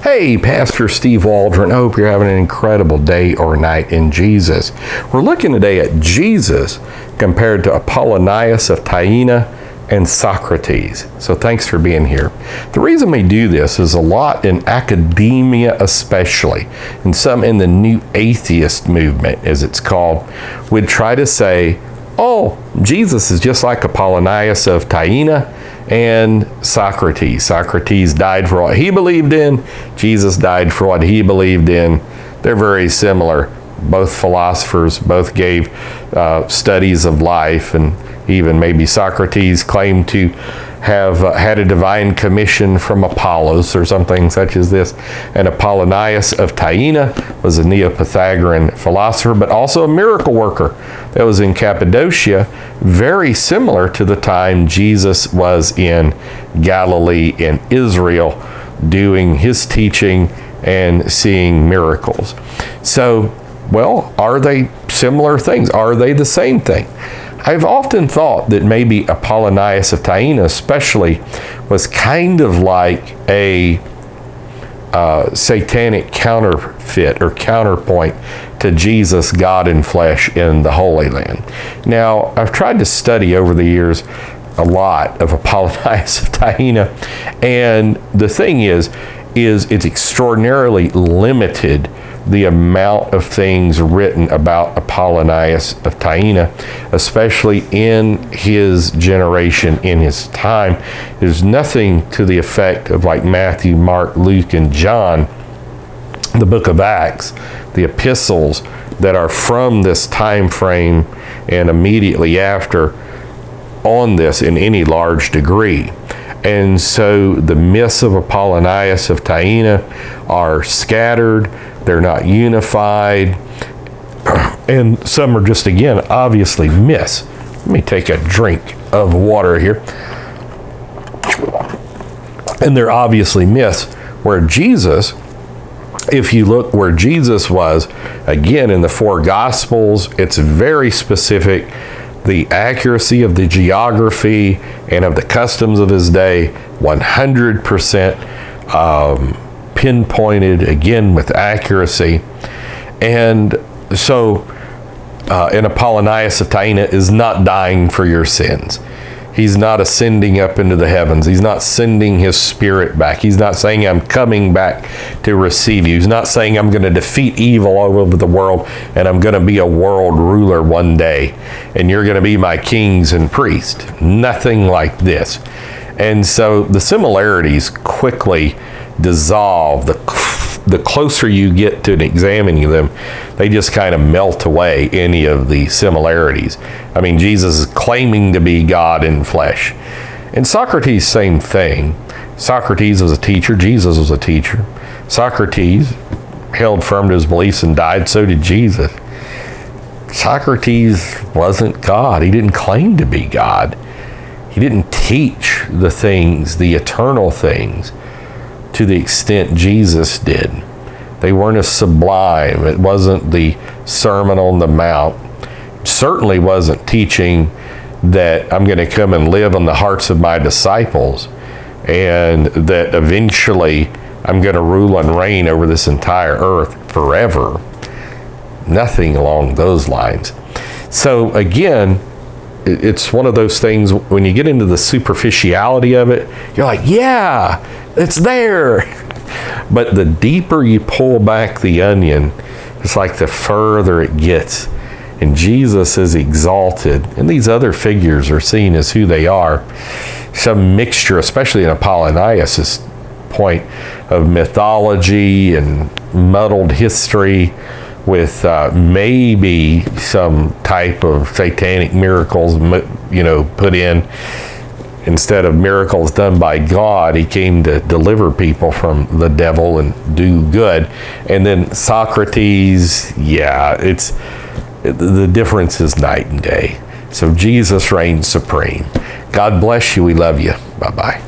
Hey, Pastor Steve Waldron. I hope you're having an incredible day or night in Jesus. We're looking today at Jesus compared to Apollonius of Tyena and Socrates. So thanks for being here. The reason we do this is a lot in academia especially, and some in the new atheist movement, as it's called, would try to say, oh, Jesus is just like Apollonius of Tyena and Socrates. Socrates died for what he believed in. Jesus died for what he believed in. They're very similar. Both philosophers, both gave studies of life, and even maybe Socrates claimed to have had a divine commission from Apollos or something such as this. And Apollonius of Tyena was a Neo-Pythagorean philosopher, but also a miracle worker that was in Cappadocia, very similar to the time Jesus was in Galilee and Israel doing his teaching and seeing miracles. So, well, are they similar things? Are they the same thing? I've often thought that maybe Apollonius of Tyena especially was kind of like a satanic counterfeit or counterpoint to Jesus, God in flesh in the Holy Land. Now, I've tried to study over the years a lot of Apollonius of Tyena, and the thing is it's extraordinarily limited, the amount of things written about Apollonius of Tyena, especially in his generation, in his time. There's nothing to the effect of like Matthew, Mark, Luke, and John, the book of Acts, the epistles that are from this time frame and immediately after on this in any large degree. And so the myths of Apollonius of Tyena are scattered, they're not unified, and some are just, again, obviously myths. Let me take a drink of water here. And they're obviously myths, where Jesus, if you look where Jesus was, again, in the four Gospels, it's very specific. The accuracy of the geography and of the customs of his day, 100% pinpointed, again, with accuracy. And so, and Apollonius of Tyena is not dying for your sins. He's not ascending up into the heavens. He's not sending his spirit back. He's not saying, I'm coming back to receive you. He's not saying, I'm going to defeat evil all over the world and I'm going to be a world ruler one day and you're going to be my kings and priests. Nothing like this. And so the similarities quickly dissolve. The closer you get to examining them, they just kind of melt away, any of the similarities. I mean, Jesus is claiming to be God in flesh. And Socrates, same thing. Socrates was a teacher. Jesus was a teacher. Socrates held firm to his beliefs and died. So did Jesus. Socrates wasn't God. He didn't claim to be God. He didn't teach the things, the eternal things, to the extent Jesus did. They weren't as sublime. It wasn't the Sermon on the Mount. It certainly wasn't teaching that I'm going to come and live in the hearts of my disciples and that eventually I'm going to rule and reign over this entire earth forever. Nothing along those lines. So again, it's one of those things, when you get into the superficiality of it, you're like, yeah, it's there. But the deeper you pull back the onion, it's like the further it gets. And Jesus is exalted, and these other figures are seen as who they are. Some mixture, especially in Apollonius' point, of mythology and muddled history with maybe some type of satanic miracles, put in. Instead of miracles done by God, he came to deliver people from the devil and do good. And then Socrates, the difference is night and day. So Jesus reigns supreme. God bless you. We love you. Bye-bye.